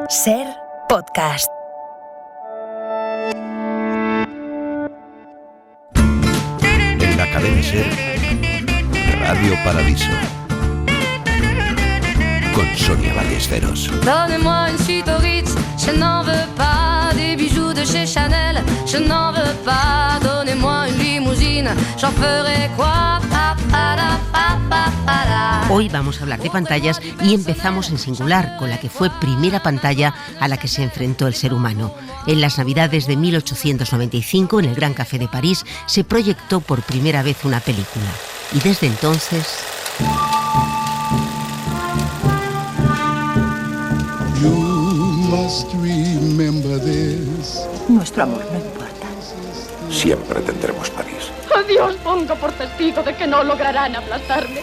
Ser podcast. En la cadena Ser, Radio Paradiso. Con Sonia Ballesteros. Donnez-moi une suite au Ritz, je n'en veux pas. Des bijoux de chez Chanel, je n'en veux pas. Donnez-moi une limousine, j'en ferai quoi? Hoy vamos a hablar de pantallas y empezamos en singular, con la que fue primera pantalla a la que se enfrentó el ser humano. En las Navidades de 1895, en el Gran Café de París, se proyectó por primera vez una película. Y desde entonces... You must remember this. Nuestro amor no importa. Siempre tendremos París. A Dios pongo por testigo de que no lograrán aplastarme.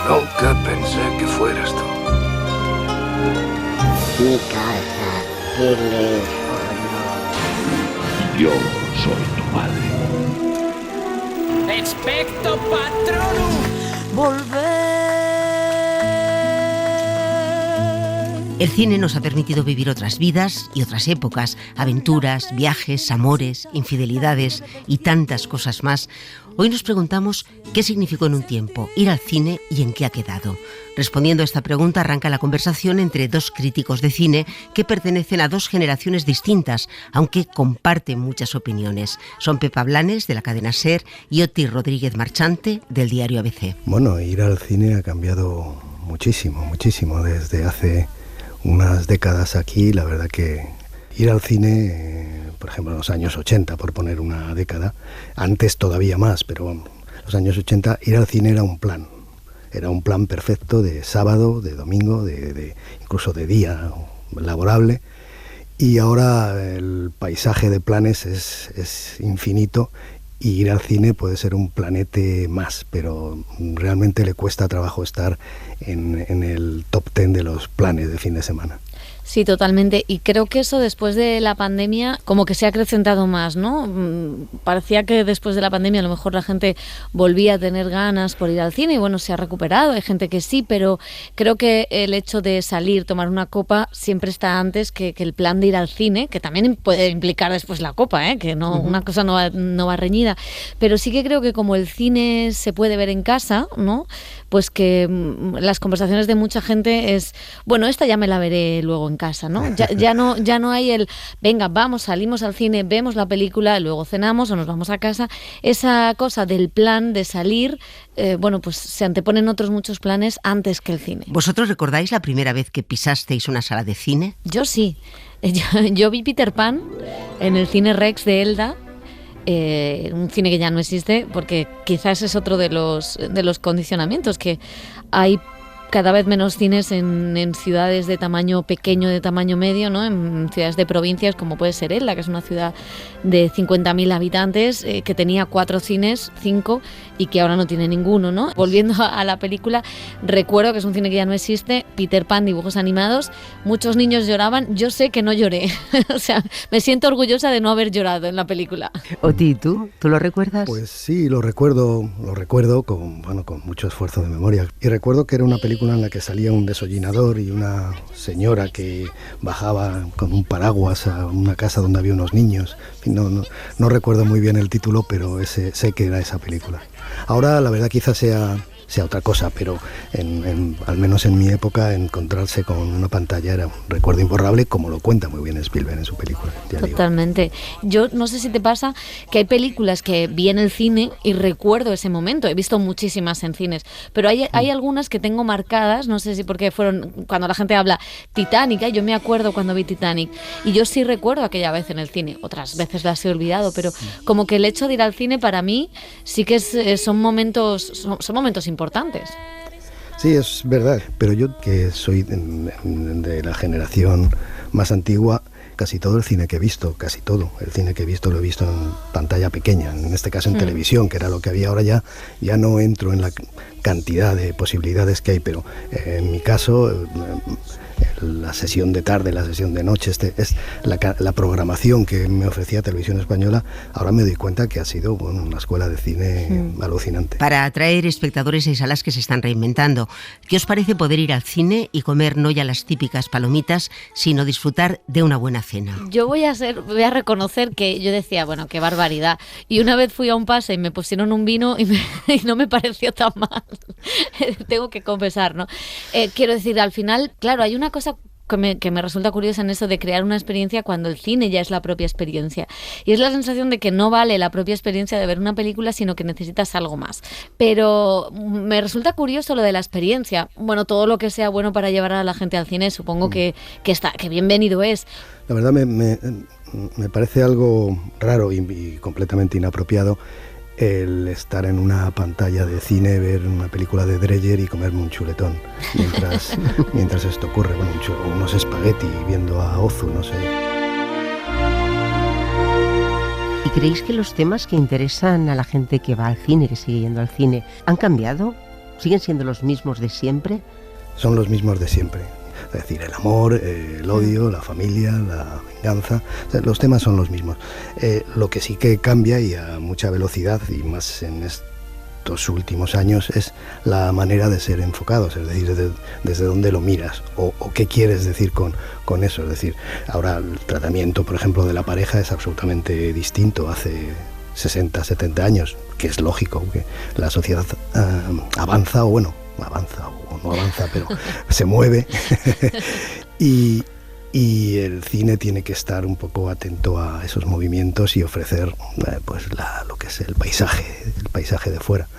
Nunca pensé que fueras tú. Mi casa, teléfono. Yo soy tu padre. Expecto Patronum. Volver. El cine nos ha permitido vivir otras vidas y otras épocas, aventuras, viajes, amores, infidelidades y tantas cosas más. Hoy nos preguntamos qué significó en un tiempo ir al cine y en qué ha quedado. Respondiendo a esta pregunta arranca la conversación entre dos críticos de cine que pertenecen a dos generaciones distintas, aunque comparten muchas opiniones. Son Pepa Blanes, de la cadena SER, y Oti Rodríguez Marchante, del diario ABC. Bueno, ir al cine ha cambiado muchísimo desde hace unas décadas aquí. La verdad que ir al cine, por ejemplo, en los años 80, por poner una década, antes todavía más, pero en los años 80 ir al cine era un plan perfecto de sábado, de domingo, incluso de día laborable, y ahora el paisaje de planes es infinito. Y ir al cine puede ser un planete más, pero realmente le cuesta trabajo estar en el top 10 de los planes de fin de semana. Sí, totalmente. Y creo que eso después de la pandemia como que se ha acrecentado más, ¿no? Parecía que después de la pandemia a lo mejor la gente volvía a tener ganas por ir al cine y bueno, se ha recuperado, hay gente que sí, pero creo que el hecho de salir, tomar una copa, siempre está antes que el plan de ir al cine, que también puede implicar después la copa, que no, una cosa no va reñida. Pero sí que creo que como el cine se puede ver en casa, ¿no? Pues que las conversaciones de mucha gente es, bueno, esta ya me la veré luego en casa, ¿no? Ya no hay el, venga, vamos, salimos al cine, vemos la película, luego cenamos o nos vamos a casa. Esa cosa del plan de salir, bueno, pues se anteponen otros muchos planes antes que el cine. ¿Vosotros recordáis la primera vez que pisasteis una sala de cine? Yo sí. Yo vi Peter Pan en el Cine Rex de Elda. Un cine que ya no existe, porque quizás es otro de los condicionamientos, que hay cada vez menos cines en ciudades de tamaño pequeño, de tamaño medio, ¿no? En ciudades de provincias como puede ser Elda, que es una ciudad de 50.000 habitantes, que tenía 4 cines, 5, y que ahora no tiene ninguno, ¿no? Volviendo a la película, recuerdo que es un cine que ya no existe, Peter Pan, dibujos animados, muchos niños lloraban, yo sé que no lloré, o sea, me siento orgullosa de no haber llorado en la película. Oti, ¿tú lo recuerdas? Pues sí, lo recuerdo con mucho esfuerzo de memoria, y recuerdo que era una película en la que salía un desollinador y una señora que bajaba con un paraguas a una casa donde había unos niños. No recuerdo muy bien el título, pero sé que era esa película. Ahora la verdad quizás sea otra cosa, pero al menos en mi época encontrarse con una pantalla era un recuerdo imborrable, como lo cuenta muy bien Spielberg en su película. Totalmente. Yo no sé si te pasa que hay películas que vi en el cine y recuerdo ese momento, he visto muchísimas en cines, pero hay algunas que tengo marcadas, no sé si porque fueron, cuando la gente habla Titanic, yo me acuerdo cuando vi Titanic, y yo sí recuerdo aquella vez en el cine, otras veces las he olvidado, pero como que el hecho de ir al cine para mí sí que son momentos importantes. Sí, es verdad, pero yo que soy de la generación más antigua, casi todo el cine que he visto lo he visto en pantalla pequeña, en este caso en televisión, que era lo que había. Ahora ya no entro en la cantidad de posibilidades que hay, pero en mi caso la sesión de tarde, la sesión de noche, es la programación que me ofrecía Televisión Española. Ahora me doy cuenta que ha sido una escuela de cine alucinante. Para atraer espectadores hay salas que se están reinventando. ¿Qué os parece poder ir al cine y comer no ya las típicas palomitas, sino disfrutar de una buena cena? Yo voy a reconocer que yo decía, bueno, qué barbaridad. Y una vez fui a un pase y me pusieron un vino y no me pareció tan mal. Tengo que confesar, ¿no? Quiero decir, al final, claro, hay una cosa que me resulta curiosa en eso de crear una experiencia cuando el cine ya es la propia experiencia. Y es la sensación de que no vale la propia experiencia de ver una película, sino que necesitas algo más. Pero me resulta curioso lo de la experiencia. Bueno, todo lo que sea bueno para llevar a la gente al cine, supongo que bienvenido es. La verdad me parece algo raro y completamente inapropiado el estar en una pantalla de cine, ver una película de Dreyer y comerme un chuletón mientras esto ocurre, bueno, unos espagueti viendo a Ozu, no sé. ¿Y creéis que los temas que interesan a la gente que va al cine, que sigue yendo al cine, han cambiado? ¿Siguen siendo los mismos de siempre? Son los mismos de siempre. Es decir, el amor, el odio, la familia, la venganza, o sea, los temas son los mismos. Lo que sí que cambia y a mucha velocidad, y más en estos últimos años, es la manera de ser enfocados, es decir, desde dónde lo miras o qué quieres decir con eso. Es decir, ahora el tratamiento, por ejemplo, de la pareja es absolutamente distinto. Hace 60, 70 años, que es lógico, que la sociedad avanza o no avanza, pero se mueve y el cine tiene que estar un poco atento a esos movimientos y ofrecer lo que es el paisaje de fuera.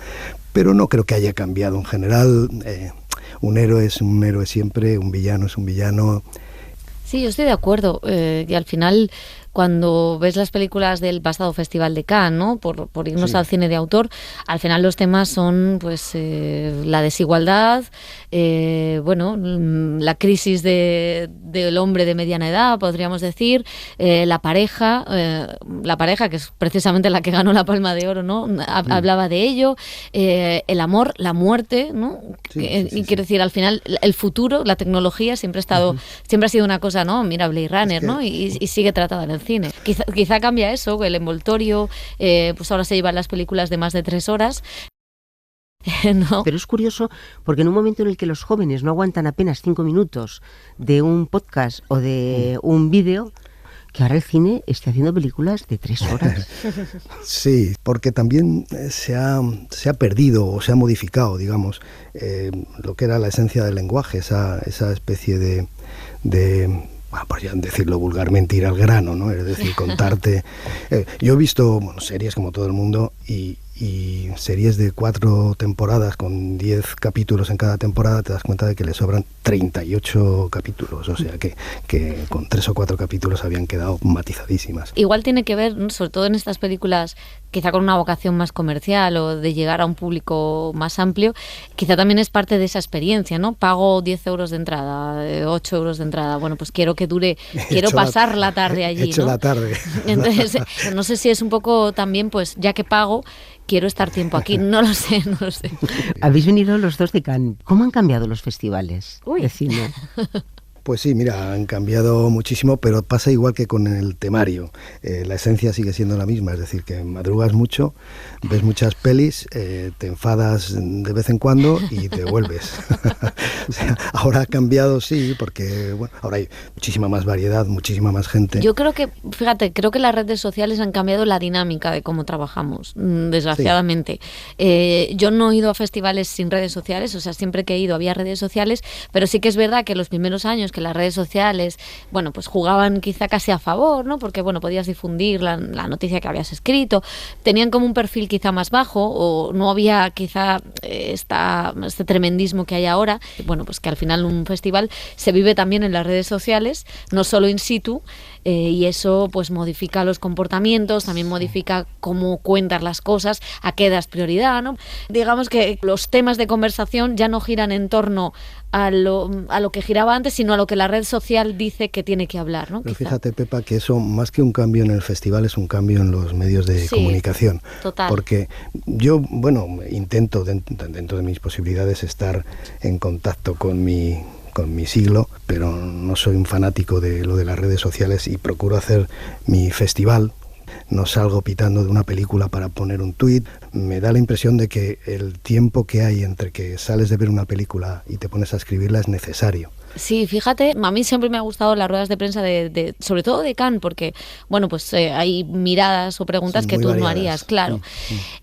Pero no creo que haya cambiado en general. Un héroe es un héroe siempre, un villano es un villano. Sí, yo estoy de acuerdo. Y al final, cuando ves las películas del pasado Festival de Cannes, ¿no? Por irnos al cine de autor, al final los temas son pues la desigualdad, la crisis del hombre de mediana edad, podríamos decir, la pareja que es precisamente la que ganó la Palma de Oro, ¿no? Hablaba de ello, el amor, la muerte, ¿no? Y quiero decir, al final el futuro, la tecnología siempre ha sido una cosa, ¿no? Mira Blade Runner, ¿no? Y sigue tratada en el cine. Quizá cambia eso, el envoltorio, pues ahora se llevan las películas de más de 3 horas. No. Pero es curioso porque en un momento en el que los jóvenes no aguantan apenas 5 minutos de un podcast o de un vídeo, que ahora el cine esté haciendo películas de 3 horas. Sí, porque también se ha perdido o se ha modificado, digamos, lo que era la esencia del lenguaje, esa especie de por ya decirlo vulgarmente, ir al grano, ¿no? Es decir, contarte. Yo he visto series como todo el mundo y series de 4 temporadas con 10 capítulos en cada temporada, te das cuenta de que le sobran 38 capítulos, o sea que con 3 o 4 capítulos habían quedado matizadísimas. Igual tiene que ver, sobre todo en estas películas, quizá con una vocación más comercial o de llegar a un público más amplio, quizá también es parte de esa experiencia, ¿no? Pago 10 euros de entrada, 8 euros de entrada, bueno, pues quiero pasar la tarde allí, ¿no? La tarde. Entonces, no sé si es un poco también, pues ya que pago, quiero estar tiempo aquí, no lo sé. Habéis venido los dos de Cannes. ¿Cómo han cambiado los festivales de cine? Pues sí, mira, han cambiado muchísimo, pero pasa igual que con el temario. La esencia sigue siendo la misma, es decir, que madrugas mucho, ves muchas pelis, te enfadas de vez en cuando y te vuelves. O sea, ahora ha cambiado, sí, porque ahora hay muchísima más variedad, muchísima más gente. Yo creo que las redes sociales han cambiado la dinámica de cómo trabajamos, desgraciadamente. Sí. Yo no he ido a festivales sin redes sociales, o sea, siempre que he ido había redes sociales, pero sí que es verdad que los primeros años que las redes sociales, pues jugaban quizá casi a favor, ¿no? Porque, podías difundir la noticia que habías escrito, tenían como un perfil quizá más bajo, o no había quizá este tremendismo que hay ahora. Pues que al final un festival se vive también en las redes sociales, no solo in situ, y eso pues modifica los comportamientos, también modifica cómo cuentas las cosas, a qué das prioridad, ¿no? Digamos que los temas de conversación ya no giran en torno a lo que giraba antes, sino a lo que la red social dice que tiene que hablar, ¿no? Pero fíjate, Pepa, que eso más que un cambio en el festival es un cambio en los medios de comunicación. Total. Porque yo, intento dentro de mis posibilidades estar en contacto con mi con mi siglo, pero no soy un fanático de lo de las redes sociales y procuro hacer mi festival. No salgo pitando de una película para poner un tuit. Me da la impresión de que el tiempo que hay entre que sales de ver una película y te pones a escribirla es necesario. Sí, fíjate, a mí siempre me ha gustado las ruedas de prensa sobre todo de Cannes, porque bueno, pues hay miradas o preguntas que tú variadas. No harías, claro.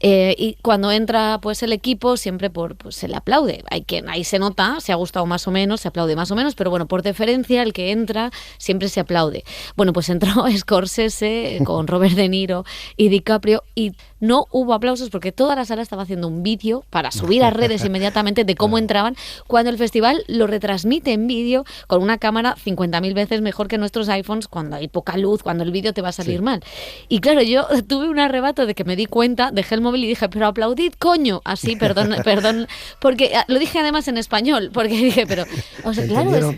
Y cuando entra pues el equipo, siempre pues se le aplaude. Ahí se nota, si ha gustado más o menos, se aplaude más o menos, pero bueno, por deferencia, el que entra siempre se aplaude. Bueno, pues entró Scorsese con Robert De Niro y DiCaprio y no hubo aplausos porque toda la sala estaba haciendo un vídeo para subir a redes inmediatamente de cómo entraban, cuando el festival lo retransmite en vídeo con una cámara 50.000 veces mejor que nuestros iPhones cuando hay poca luz, cuando el vídeo te va a salir mal. Y claro, yo tuve un arrebato de que me di cuenta, dejé el móvil y dije, pero aplaudid, coño. Así, perdón, porque lo dije además en español, porque dije, pero... O sea,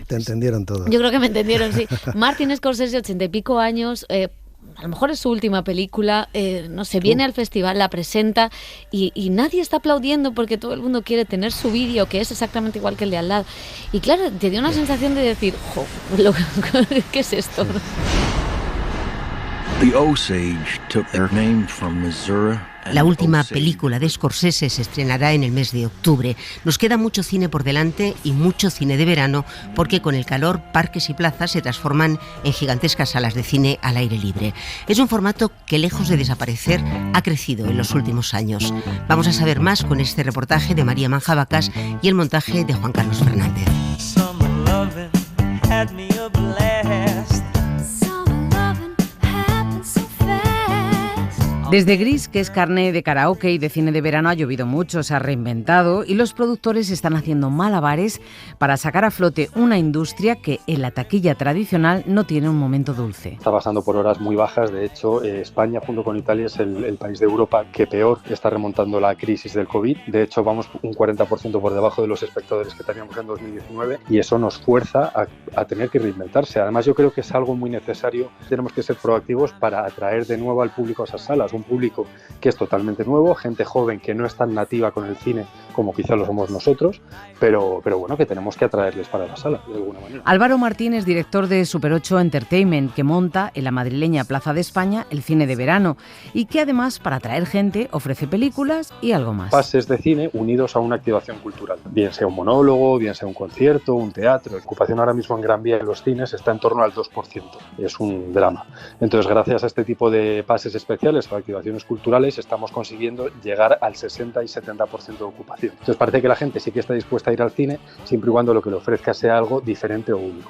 te entendieron todo. Yo creo que me entendieron, sí. Martin Scorsese, 80 y pico años... a lo mejor es su última película, no sé, viene al festival, la presenta y nadie está aplaudiendo porque todo el mundo quiere tener su vídeo, que es exactamente igual que el de al lado. Y claro, te dio una sensación de decir, ¿qué es esto? The Osage took their name from Missouri. La última película de Scorsese se estrenará en el mes de octubre. Nos queda mucho cine por delante y mucho cine de verano, porque con el calor, parques y plazas se transforman en gigantescas salas de cine al aire libre. Es un formato que, lejos de desaparecer, ha crecido en los últimos años. Vamos a saber más con este reportaje de María Manjabacas y el montaje de Juan Carlos Fernández. Desde Gris, que es carne de karaoke y de cine de verano, ha llovido mucho, se ha reinventado y los productores están haciendo malabares para sacar a flote una industria que en la taquilla tradicional no tiene un momento dulce. Está pasando por horas muy bajas. De hecho, España junto con Italia es el país de Europa que peor está remontando la crisis del COVID. De hecho, vamos un 40% por debajo de los espectadores que teníamos en 2019 y eso nos fuerza a tener que reinventarse. Además, yo creo que es algo muy necesario. Tenemos que ser proactivos para atraer de nuevo al público a esas salas. Un público que es totalmente nuevo, gente joven que no es tan nativa con el cine como quizá lo somos nosotros, pero bueno, que tenemos que atraerles para la sala de alguna manera. Álvaro Martínez, director de Super 8 Entertainment, que monta en la madrileña Plaza de España el cine de verano y que además, para atraer gente, ofrece películas y algo más. Pases de cine unidos a una activación cultural, bien sea un monólogo, bien sea un concierto, un teatro. La ocupación ahora mismo en Gran Vía en los cines está en torno al 2%, es un drama. Entonces, gracias a este tipo de pases especiales o activaciones culturales, estamos consiguiendo llegar al 60 y 70% de ocupación. Entonces parece que la gente sí que está dispuesta a ir al cine, siempre y cuando lo que le ofrezca sea algo diferente o único.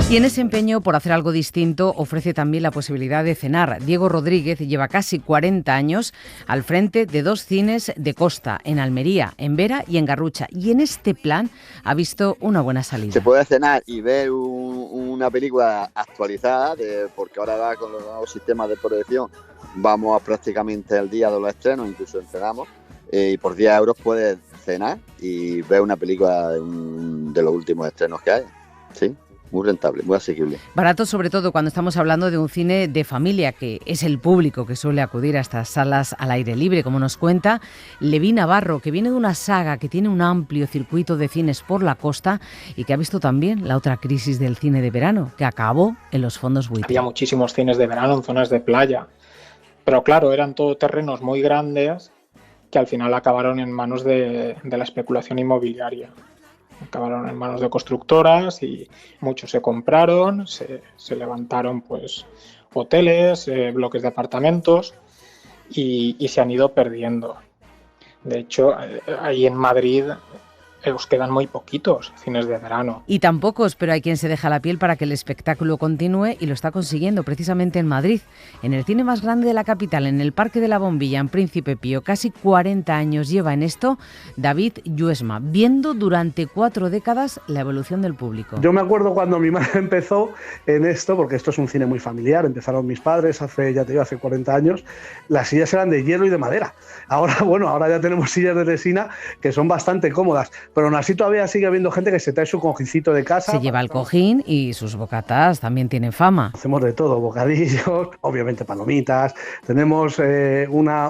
Y en ese empeño por hacer algo distinto ofrece también la posibilidad de cenar. Diego Rodríguez lleva casi 40 años al frente de 2 cines de costa, en Almería, en Vera y en Garrucha. Y en este plan ha visto una buena salida. Se puede cenar y ver una película actualizada, porque ahora va con los nuevos sistemas de proyección. Vamos a prácticamente el día de los estrenos, incluso entrenamos. Y por 10 euros puedes cenar y ver una película de los últimos estrenos que hay. Sí. Muy rentable, muy asequible. Barato, sobre todo cuando estamos hablando de un cine de familia, que es el público que suele acudir a estas salas al aire libre, como nos cuenta Leví Navarro, que viene de una saga que tiene un amplio circuito de cines por la costa y que ha visto también la otra crisis del cine de verano, que acabó en los fondos buitres. Había muchísimos cines de verano en zonas de playa, pero claro, eran todoterrenos muy grandes que al final acabaron en manos de la especulación inmobiliaria. Acabaron en manos de constructoras y muchos se compraron, se levantaron pues hoteles, bloques de apartamentos y se han ido perdiendo. De hecho, ahí en Madrid os quedan muy poquitos cines de verano. Y tan pocos, pero hay quien se deja la piel para que el espectáculo continúe y lo está consiguiendo precisamente en Madrid, en el cine más grande de la capital, en el Parque de la Bombilla, en Príncipe Pío. Casi 40 años lleva en esto David Lluesma, viendo durante 4 décadas la evolución del público. Yo me acuerdo cuando mi madre empezó en esto, porque esto es un cine muy familiar, empezaron mis padres hace 40 años, las sillas eran de hierro y de madera. Ahora ya tenemos sillas de resina que son bastante cómodas. pero aún así todavía sigue habiendo gente que se trae su cojincito de casa. Se lleva el cojín y sus bocatas también tienen fama. Hacemos de todo, bocadillos, obviamente palomitas. Tenemos una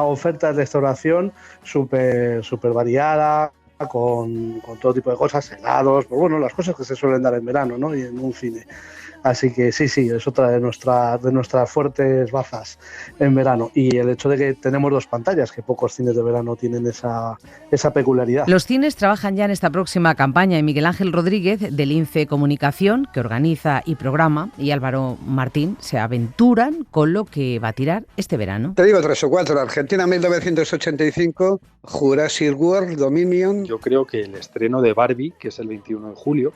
oferta de restauración súper variada, con todo tipo de cosas, helados, pues bueno, las cosas que se suelen dar en verano, ¿no? Y en un cine. Así que sí, es otra de nuestras fuertes bazas en verano. Y el hecho de que tenemos 2 pantallas, que pocos cines de verano tienen esa peculiaridad. Los cines trabajan ya en esta próxima campaña y Miguel Ángel Rodríguez, del INCE Comunicación, que organiza y programa, y Álvaro Martín se aventuran con lo que va a tirar este verano. Te digo 3 o 4. Argentina 1985, Jurassic World, Dominion. Yo creo que el estreno de Barbie, que es el 21 de julio,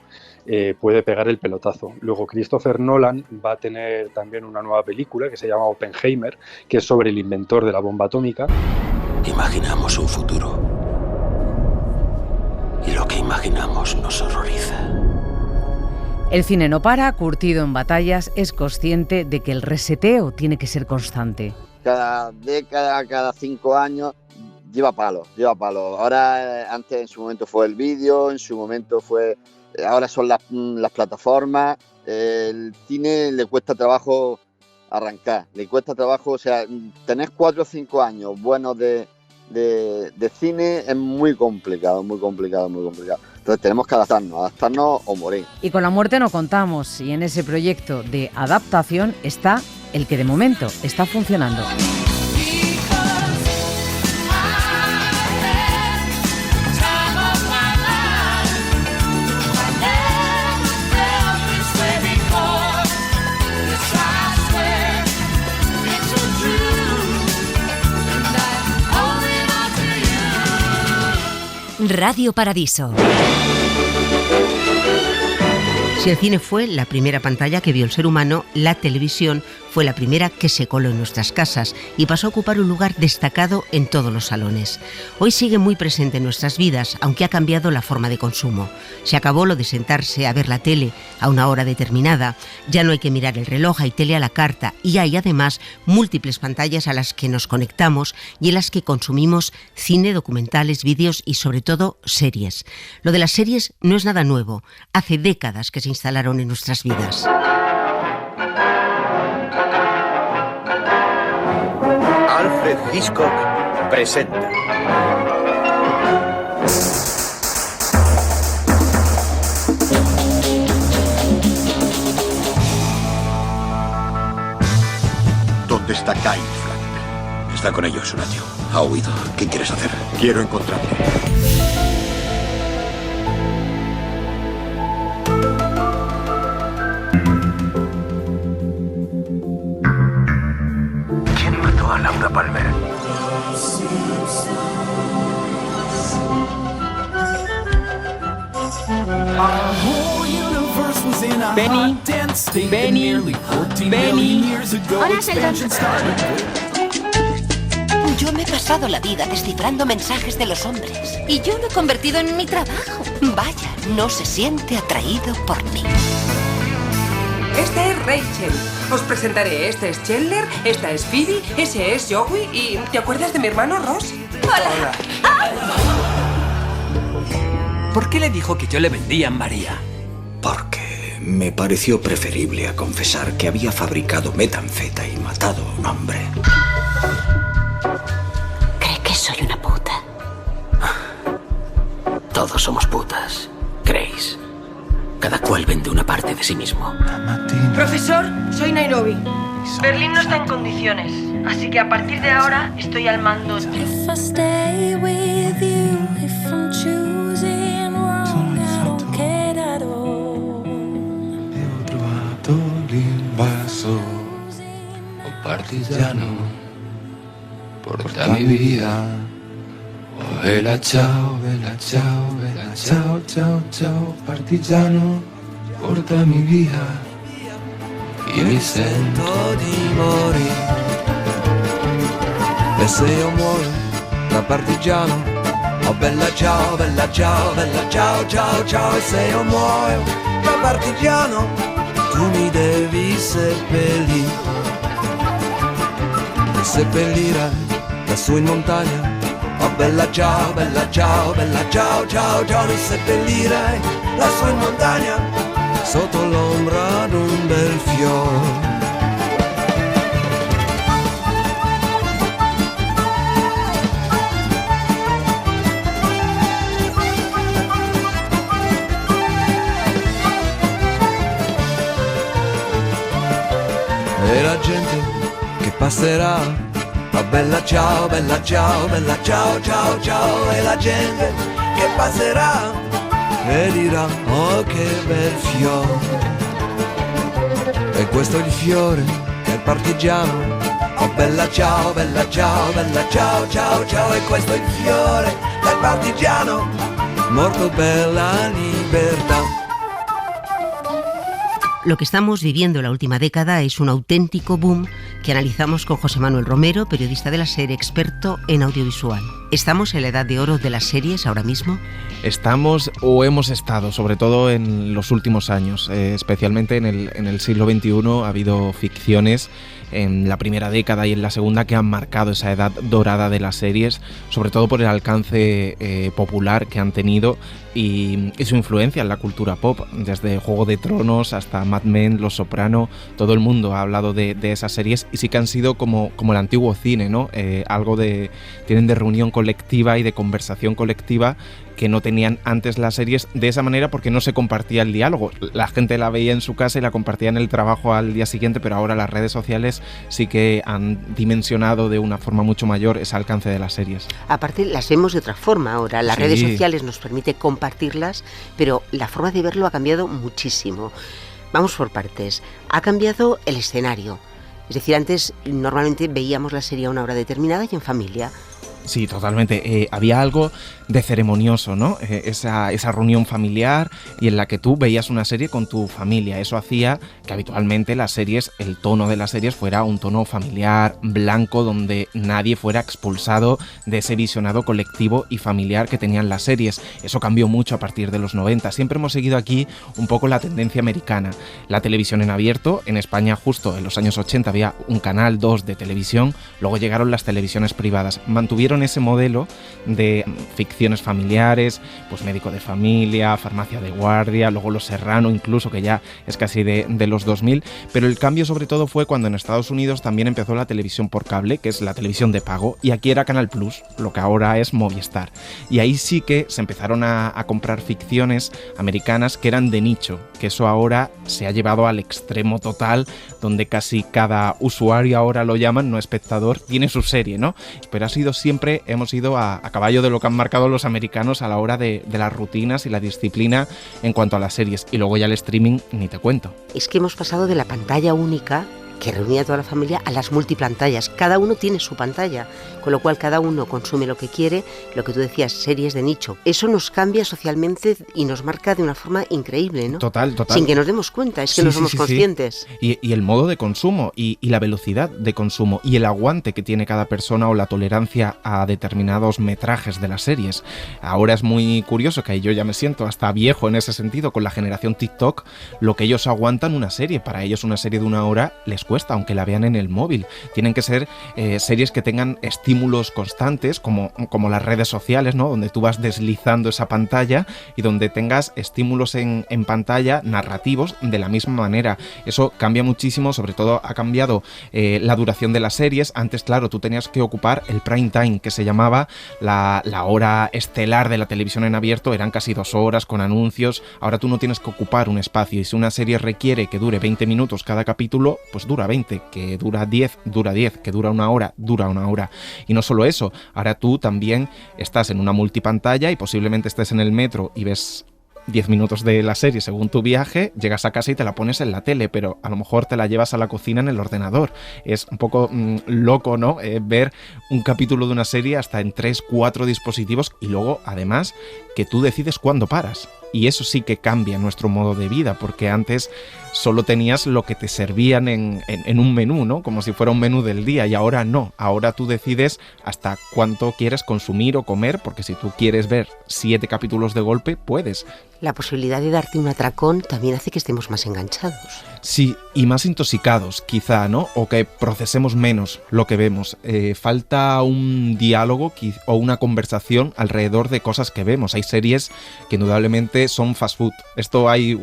puede pegar el pelotazo. Luego Christopher Nolan va a tener también una nueva película que se llama Oppenheimer, que es sobre el inventor de la bomba atómica. Imaginamos un futuro y lo que imaginamos nos horroriza. El cine no para, curtido en batallas, es consciente de que el reseteo tiene que ser constante. Cada década, cada 5 años, lleva palo. Ahora, antes en su momento fue el vídeo, en su momento fue... Ahora son las plataformas. El cine le cuesta trabajo arrancar, le cuesta trabajo, o sea, tener 4 o 5 años buenos de cine es muy complicado. Entonces tenemos que adaptarnos o morir. Y con la muerte no contamos, y en ese proyecto de adaptación está el que de momento está funcionando. Radio Paradiso. Si el cine fue la primera pantalla que vio el ser humano, la televisión fue la primera que se coló en nuestras casas y pasó a ocupar un lugar destacado en todos los salones. Hoy sigue muy presente en nuestras vidas, aunque ha cambiado la forma de consumo. Se acabó lo de sentarse a ver la tele a una hora determinada. Ya no hay que mirar el reloj, hay tele a la carta y hay además múltiples pantallas a las que nos conectamos y en las que consumimos cine, documentales, vídeos y sobre todo series. Lo de las series no es nada nuevo. Hace décadas que se instalaron en nuestras vidas. Alfred Hitchcock presenta. ¿Dónde está Kyle Frank? Está con ellos, Horatio. Ha huido. ¿Qué quieres hacer? Quiero encontrarle. ¿Quién mató a Laura Palmer? Benny. Hola, Sheldon. Yo me he pasado la vida descifrando mensajes de los hombres y yo lo he convertido en mi trabajo. Vaya, no se siente atraído por mí. Esta es Rachel. Os presentaré. Este es Chandler, esta es Phoebe, ese es Joey y... ¿te acuerdas de mi hermano Ross? Hola. ¿Por qué le dijo que yo le vendía a María? Porque me pareció preferible a confesar que había fabricado metanfeta y matado a un hombre. ¿Cree que soy una puta? Todos somos putas, ¿creéis? Cada cual vende una parte de sí mismo. Profesor, soy Nairobi. Berlín no está en condiciones, así que a partir de ahora estoy al mando. Partigiano, porta mi vida. Oh, vela ciao, ciao, ciao, ciao, partigiano, porta mi vida. Io mi sento di morire. E se io muoio da partigiano, oh bella ciao, bella ciao, ciao, ciao. E se io muoio da partigiano, tu mi devi seppellire. Seppellirai lassù in montagna, Oh bella ciao, bella ciao, bella ciao, ciao, ciao. Mi seppellirei lassù in montagna sotto l'ombra d'un bel fiore. E la gente che passerà, oh bella ciao, bella ciao, bella ciao, ciao, ciao. E la gente che passerà e dirà, oh che bel fiore. E questo è il fiore del partigiano, oh bella ciao, bella ciao, bella ciao, ciao, ciao. E questo è il fiore del partigiano, morto per la libertà. Lo que estamos viviendo en la última década es un auténtico boom que analizamos con José Manuel Romero, periodista de la SER, experto en audiovisual. ¿Estamos en la edad de oro de las series ahora mismo? Estamos o hemos estado, sobre todo en los últimos años, especialmente en el siglo XXI ha habido ficciones en la primera década y en la segunda que han marcado esa edad dorada de las series, sobre todo por el alcance popular que han tenido y su influencia en la cultura pop, desde Juego de Tronos hasta Mad Men, Los Soprano. Todo el mundo ha hablado de esas series y sí que han sido como el antiguo cine, ¿no? Tienen de reunión colectiva y de conversación colectiva que no tenían antes las series de esa manera, porque no se compartía el diálogo. La gente la veía en su casa y la compartía en el trabajo al día siguiente, pero ahora las redes sociales sí que han dimensionado de una forma mucho mayor ese alcance de las series. Aparte, las vemos de otra forma ahora. Las Sí. redes sociales nos permiten compartirlas, pero la forma de verlo ha cambiado muchísimo. Vamos por partes. Ha cambiado el escenario. Es decir, antes normalmente veíamos la serie a una hora determinada y en familia. Sí, totalmente. Había algo de ceremonioso, ¿no? Esa reunión familiar y en la que tú veías una serie con tu familia. Eso hacía que habitualmente las series, el tono de las series fuera un tono familiar, blanco, donde nadie fuera expulsado de ese visionado colectivo y familiar que tenían las series. Eso cambió mucho a partir de los 90. Siempre hemos seguido aquí un poco la tendencia americana. La televisión en abierto, en España justo en los años 80 había un canal 2 de televisión, luego llegaron las televisiones privadas. Mantuvieron ese modelo de ficciones familiares, pues Médico de Familia, Farmacia de Guardia, luego Los Serrano incluso, que ya es casi de los 2000, pero el cambio sobre todo fue cuando en Estados Unidos también empezó la televisión por cable, que es la televisión de pago, y aquí era Canal Plus, lo que ahora es Movistar. Y ahí sí que se empezaron a comprar ficciones americanas que eran de nicho, que eso ahora se ha llevado al extremo total, donde casi cada usuario, ahora lo llaman, no espectador, tiene su serie, ¿no? Pero ha sido siempre, hemos ido a caballo de lo que han marcado los americanos a la hora de las rutinas y la disciplina en cuanto a las series. Y luego ya el streaming, ni te cuento. Es que hemos pasado de la pantalla única, que reunía a toda la familia, a las multipantallas. Cada uno tiene su pantalla, con lo cual cada uno consume lo que quiere, lo que tú decías, series de nicho. Eso nos cambia socialmente y nos marca de una forma increíble, ¿no? Total. Sin que nos demos cuenta, es que no somos conscientes. Sí. Y el modo de consumo y la velocidad de consumo y el aguante que tiene cada persona o la tolerancia a determinados metrajes de las series. Ahora es muy curioso que yo ya me siento hasta viejo en ese sentido con la generación TikTok, lo que ellos aguantan una serie. Para ellos una serie de una hora les cuesta, aunque la vean en el móvil. Tienen que ser series que tengan estímulos constantes, como las redes sociales, ¿no? Donde tú vas deslizando esa pantalla y donde tengas estímulos en pantalla narrativos de la misma manera. Eso cambia muchísimo, sobre todo ha cambiado la duración de las series. Antes, claro, tú tenías que ocupar el prime time, que se llamaba la hora estelar de la televisión en abierto, eran casi 2 horas con anuncios. Ahora tú no tienes que ocupar un espacio, y si una serie requiere que dure 20 minutos cada capítulo, pues dura 20, que dura 10, que dura 1 hora, dura 1 hora. Y no solo eso, ahora tú también estás en una multipantalla y posiblemente estés en el metro y ves 10 minutos de la serie según tu viaje, llegas a casa y te la pones en la tele, pero a lo mejor te la llevas a la cocina en el ordenador. Es un poco loco, ¿no? Ver un capítulo de una serie hasta en 3-4 dispositivos y luego, además, que tú decides cuándo paras. Y eso sí que cambia nuestro modo de vida, porque antes solo tenías lo que te servían en un menú, ¿no? Como si fuera un menú del día, y ahora no. Ahora tú decides hasta cuánto quieres consumir o comer, porque si tú quieres ver 7 capítulos de golpe, puedes. la posibilidad de darte un atracón también hace que estemos más enganchados. Sí, y más intoxicados, quizá, ¿no? O que procesemos menos lo que vemos. Falta un diálogo o una conversación alrededor de cosas que vemos. Hay series que indudablemente son fast food. Esto hay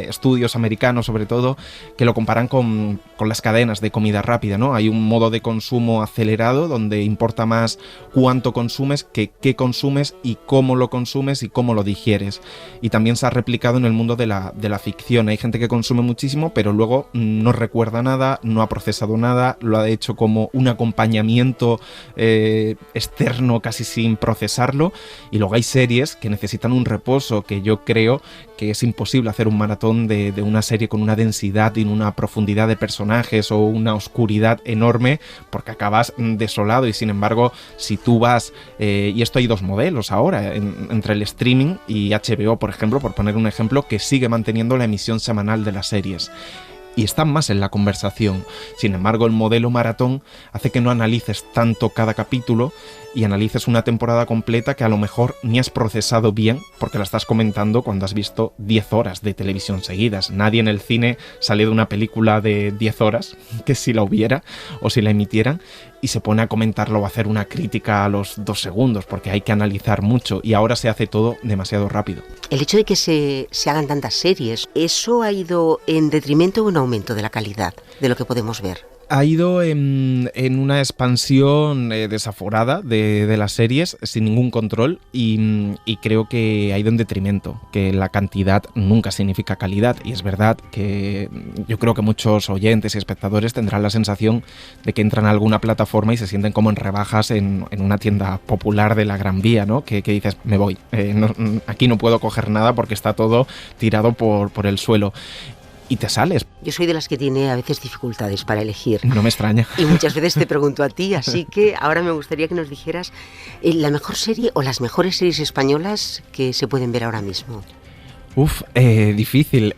estudios americanos, sobre todo, que lo comparan con las cadenas de comida rápida, ¿no? Hay un modo de consumo acelerado donde importa más cuánto consumes que qué consumes y cómo lo consumes y cómo lo digieres. Y también se ha replicado en el mundo de la ficción. Hay gente que consume muchísimo, pero luego no recuerda nada, no ha procesado nada, lo ha hecho como un acompañamiento externo casi sin procesarlo. Y luego hay series que necesitan un reposo, que yo creo que es imposible hacer un maratón de una serie con una densidad y una profundidad de personajes o una oscuridad enorme, porque acabas desolado. Y sin embargo, si tú vas, y esto hay dos modelos ahora, entre el streaming y HBO, por ejemplo, por poner un ejemplo, que sigue manteniendo la emisión semanal de las series. Y están más en la conversación. Sin embargo, el modelo maratón hace que no analices tanto cada capítulo y analices una temporada completa que a lo mejor ni has procesado bien porque la estás comentando cuando has visto 10 horas de televisión seguidas. Nadie en el cine sale de una película de 10 horas, que si la hubiera o si la emitieran, y se pone a comentarlo o a hacer una crítica a los 2 segundos, porque hay que analizar mucho y ahora se hace todo demasiado rápido. El hecho de que se hagan tantas series, ¿eso ha ido en detrimento o en aumento de la calidad de lo que podemos ver? Ha ido en una expansión desaforada de las series, sin ningún control, y creo que ha ido en detrimento, que la cantidad nunca significa calidad. Y es verdad que yo creo que muchos oyentes y espectadores tendrán la sensación de que entran a alguna plataforma y se sienten como en rebajas en una tienda popular de la Gran Vía, ¿no? Que dices, me voy, aquí no puedo coger nada porque está todo tirado por el suelo. Y te sales. Yo soy de las que tiene a veces dificultades para elegir. No me extraña. Y muchas veces te pregunto a ti, así que ahora me gustaría que nos dijeras la mejor serie o las mejores series españolas que se pueden ver ahora mismo. Difícil.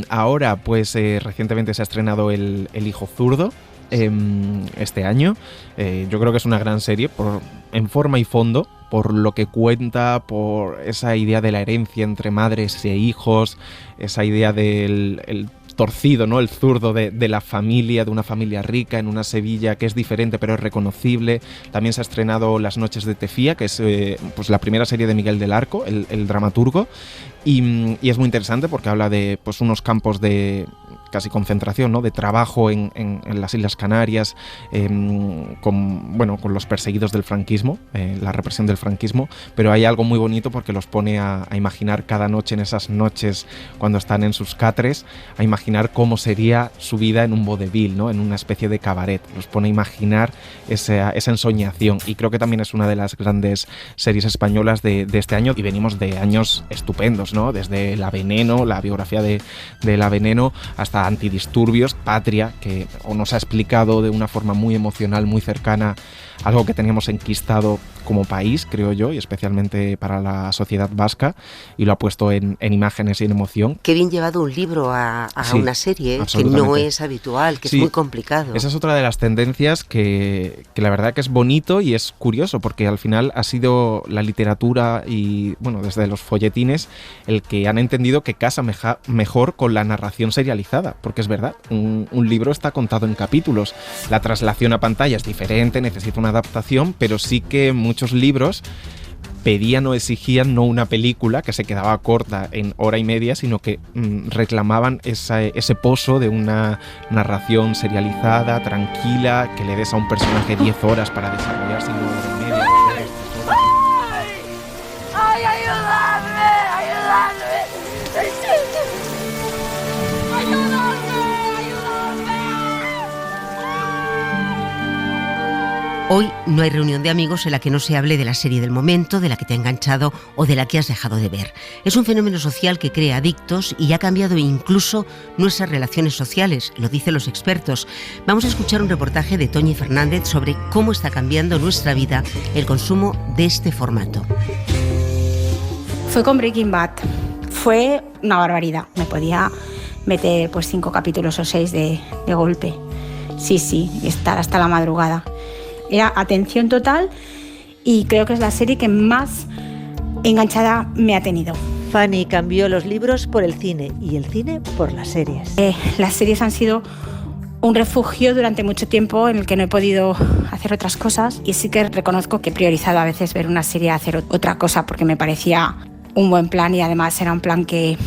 Ahora, pues recientemente se ha estrenado El Hijo Zurdo. Este año. Yo creo que es una gran serie en forma y fondo, por lo que cuenta, por esa idea de la herencia entre madres e hijos, esa idea del torcido, ¿no? El zurdo de la familia, de una familia rica en una Sevilla que es diferente pero es reconocible. También se ha estrenado Las noches de Tefía, que es pues la primera serie de Miguel del Arco, el dramaturgo, y es muy interesante porque habla de pues unos campos de casi concentración, ¿no? De trabajo en las Islas Canarias, con los perseguidos del franquismo, la represión del franquismo, pero hay algo muy bonito porque los pone a imaginar cada noche, en esas noches cuando están en sus catres, a imaginar cómo sería su vida en un vodevil, ¿no? En una especie de cabaret. Los pone a imaginar esa ensoñación, y creo que también es una de las grandes series españolas de este año, y venimos de años estupendos, ¿no? Desde La Veneno, la biografía de La Veneno, hasta Antidisturbios, Patria, que nos ha explicado de una forma muy emocional, muy cercana, algo que teníamos enquistado como país, creo yo, y especialmente para la sociedad vasca, y lo ha puesto en imágenes y en emoción. Qué bien llevado un libro a sí, una serie, que no es habitual, que sí, es muy complicado. Esa es otra de las tendencias que la verdad que es bonito y es curioso, porque al final ha sido la literatura y, bueno, desde los folletines, el que han entendido que casa mejor con la narración serializada, porque es verdad, un libro está contado en capítulos, la traslación a pantalla es diferente, necesita una adaptación, pero sí que muchos libros pedían o exigían no una película que se quedaba corta en hora y media, sino que reclamaban ese pozo de una narración serializada, tranquila, que le des a un personaje 10 horas para desarrollarse en una hora y media. ¡Ay, ayúdame! ¡Ayúdame! Hoy no hay reunión de amigos en la que no se hable de la serie del momento, de la que te ha enganchado o de la que has dejado de ver. Es un fenómeno social que crea adictos y ha cambiado incluso nuestras relaciones sociales, lo dicen los expertos. Vamos a escuchar un reportaje de Toñi Fernández sobre cómo está cambiando nuestra vida el consumo de este formato. Fue con Breaking Bad. Fue una barbaridad. Me podía meter pues 5 capítulos o 6 de golpe. Sí, y estar hasta la madrugada. Era atención total y creo que es la serie que más enganchada me ha tenido. Fanny cambió los libros por el cine y el cine por las series. Las series han sido un refugio durante mucho tiempo en el que no he podido hacer otras cosas, y sí que reconozco que he priorizado a veces ver una serie a hacer otra cosa porque me parecía un buen plan, y además era un plan que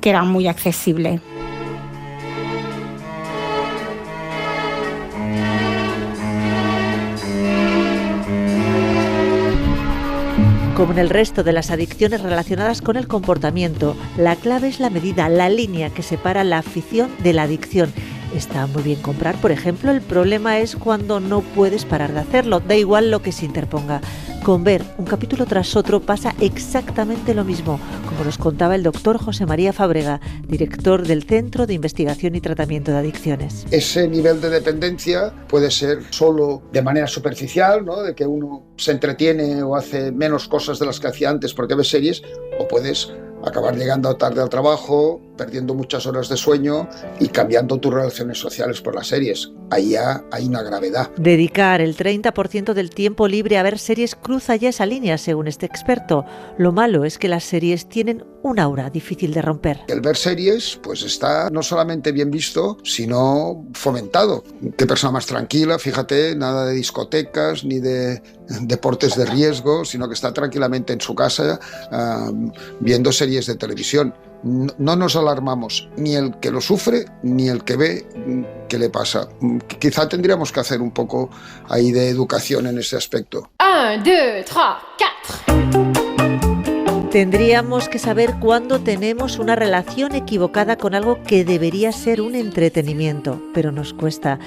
era muy accesible. Como en el resto de las adicciones relacionadas con el comportamiento, la clave es la medida, la línea que separa la afición de la adicción. Está muy bien comprar, por ejemplo, el problema es cuando no puedes parar de hacerlo, da igual lo que se interponga. Con ver un capítulo tras otro pasa exactamente lo mismo, como nos contaba el doctor José María Fábrega, director del Centro de Investigación y Tratamiento de Adicciones. Ese nivel de dependencia puede ser solo de manera superficial, ¿no? De que uno se entretiene o hace menos cosas de las que hacía antes porque ve series, o puedes acabar llegando tarde al trabajo, perdiendo muchas horas de sueño y cambiando tus relaciones sociales por las series. Ahí ya hay una gravedad. Dedicar el 30% del tiempo libre a ver series cruza ya esa línea, según este experto. Lo malo es que las series tienen un aura difícil de romper. El ver series pues está no solamente bien visto, sino fomentado. Qué persona más tranquila, fíjate, nada de discotecas ni de deportes de riesgo, sino que está tranquilamente en su casa viendo series de televisión. No nos alarmamos ni el que lo sufre ni el que ve qué le pasa. Quizá tendríamos que hacer un poco ahí de educación en ese aspecto. 1, 2, 3, 4. Tendríamos que saber cuándo tenemos una relación equivocada con algo que debería ser un entretenimiento, pero nos cuesta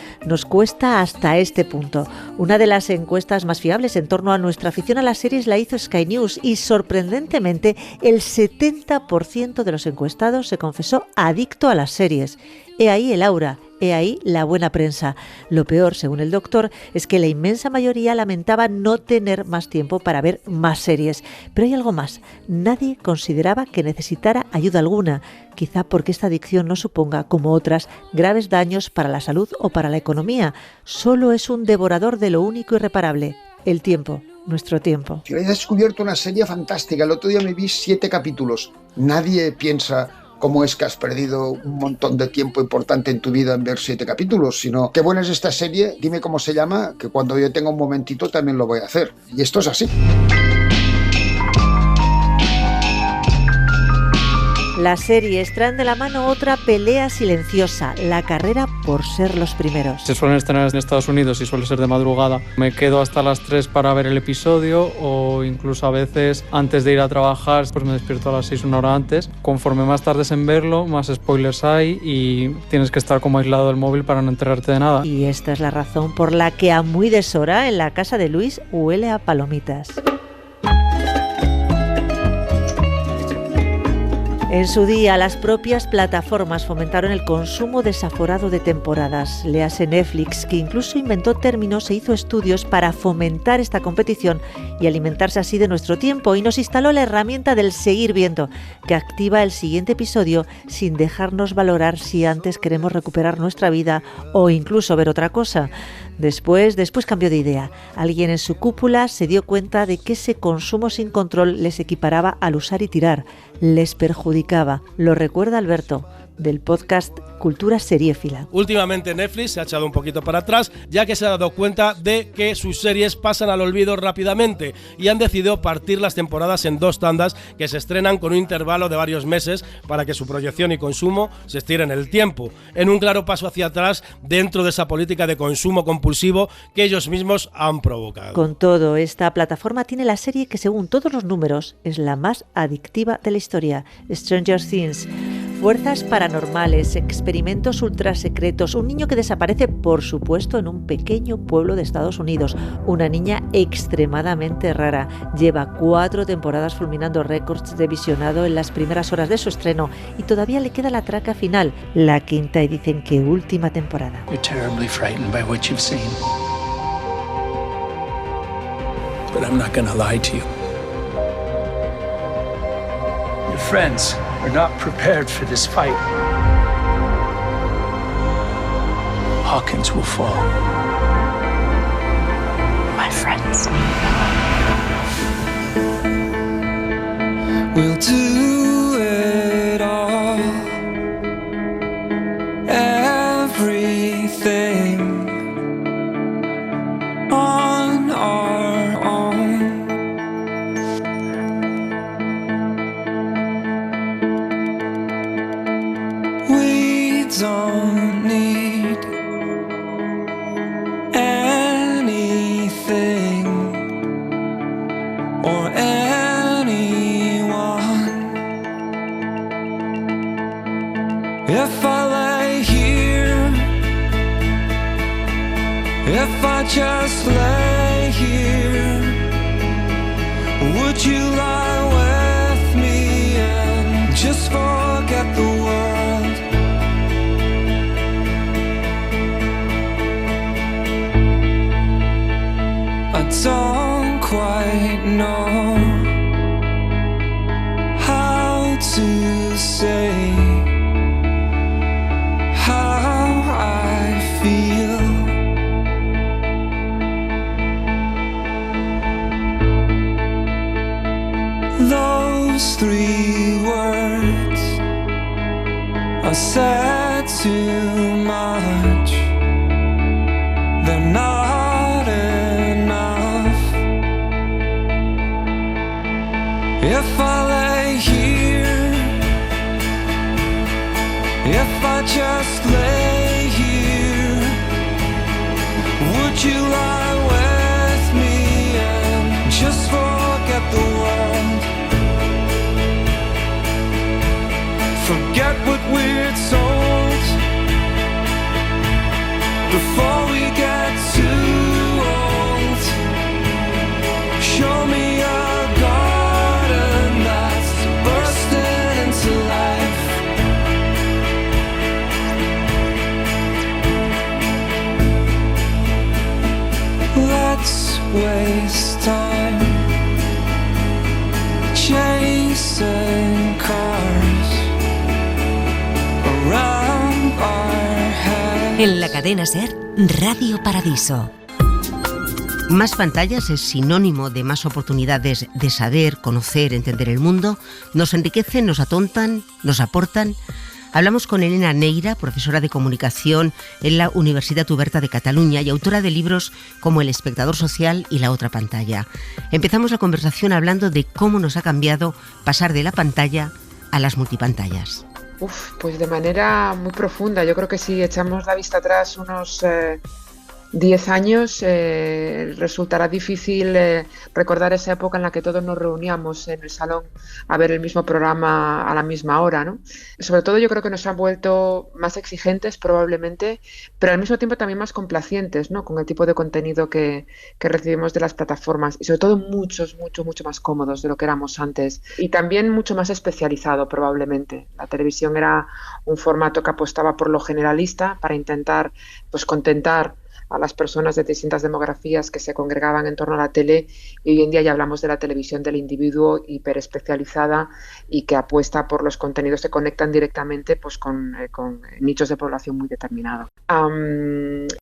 hasta este punto. Una de las encuestas más fiables en torno a nuestra afición a las series la hizo Sky News y, sorprendentemente, el 70% de los encuestados se confesó adicto a las series. He ahí el aura. He ahí la buena prensa. Lo peor, según el doctor, es que la inmensa mayoría lamentaba no tener más tiempo para ver más series. Pero hay algo más. Nadie consideraba que necesitara ayuda alguna, quizá porque esta adicción no suponga, como otras, graves daños para la salud o para la economía. Solo es un devorador de lo único irreparable, el tiempo. Nuestro tiempo. He descubierto una serie fantástica. El otro día me vi 7 capítulos. Nadie piensa cómo es que has perdido un montón de tiempo importante en tu vida en ver 7 capítulos, sino qué buena es esta serie, dime cómo se llama, que cuando yo tenga un momentito también lo voy a hacer. Y esto es así. Las series traen de la mano otra pelea silenciosa, la carrera por ser los primeros. Se suelen estrenar en Estados Unidos y suele ser de madrugada. Me quedo hasta las 3 para ver el episodio, o incluso a veces antes de ir a trabajar pues me despierto a las 6, una hora antes. Conforme más tardes en verlo, más spoilers hay y tienes que estar como aislado del móvil para no enterarte de nada. Y esta es la razón por la que a muy deshora en la casa de Luis huele a palomitas. En su día, las propias plataformas fomentaron el consumo desaforado de temporadas. Léase Netflix, que incluso inventó términos e hizo estudios para fomentar esta competición y alimentarse así de nuestro tiempo, y nos instaló la herramienta del seguir viendo, que activa el siguiente episodio sin dejarnos valorar si antes queremos recuperar nuestra vida o incluso ver otra cosa. Después cambió de idea. Alguien en su cúpula se dio cuenta de que ese consumo sin control les equiparaba al usar y tirar, les perjudicaba. Lo recuerda Alberto, del podcast Cultura Seriéfila. Últimamente Netflix se ha echado un poquito para atrás, ya que se ha dado cuenta de que sus series pasan al olvido rápidamente y han decidido partir las temporadas en 2 tandas que se estrenan con un intervalo de varios meses para que su proyección y consumo se estiren el tiempo, en un claro paso hacia atrás dentro de esa política de consumo compulsivo que ellos mismos han provocado. Con todo, esta plataforma tiene la serie que, según todos los números, es la más adictiva de la historia, Stranger Things. Fuerzas paranormales, experimentos ultrasecretos, un niño que desaparece, por supuesto, en un pequeño pueblo de Estados Unidos, una niña extremadamente rara. Lleva 4 temporadas fulminando récords de visionado en las primeras horas de su estreno y todavía le queda la traca final, la 5ª y dicen que última temporada. You're terribly frightened by what you've seen. But I'm not gonna lie to you. Your friends are not prepared for this fight. Hawkins will fall. We'll do everything on our own. We don't need anything or anyone. If I lay here, if I just lay here, would you lie with me and just forget the world? I don't quite know how to say how I feel. Those 3 words are said too much. They're not enough. If I lay here, if I just lay here, would you lie with me and just forget the world? Forget what we're told before we get too old. Show me a garden that's bursting into life. Let's waste time chasing cars around our heads. En la cadena SER, Radio Paradiso. Más pantallas es sinónimo de más oportunidades de saber, conocer, entender el mundo. Nos enriquecen, nos atontan, nos aportan. Hablamos con Elena Neira, profesora de comunicación en la Universitat Oberta de Cataluña y autora de libros como El espectador social y La otra pantalla. Empezamos la conversación hablando de cómo nos ha cambiado pasar de la pantalla a las multipantallas. Pues de manera muy profunda. Yo creo que si echamos la vista atrás unos 10 años, resultará difícil recordar esa época en la que todos nos reuníamos en el salón a ver el mismo programa a la misma hora, ¿no? Sobre todo yo creo que nos han vuelto más exigentes probablemente, pero al mismo tiempo también más complacientes, ¿no? Con el tipo de contenido que recibimos de las plataformas y sobre todo mucho más cómodos de lo que éramos antes y también mucho más especializado probablemente. La televisión era un formato que apostaba por lo generalista para intentar pues contentar a las personas de distintas demografías que se congregaban en torno a la tele, y hoy en día ya hablamos de la televisión del individuo hiperespecializada y que apuesta por los contenidos que conectan directamente pues con nichos de población muy determinados.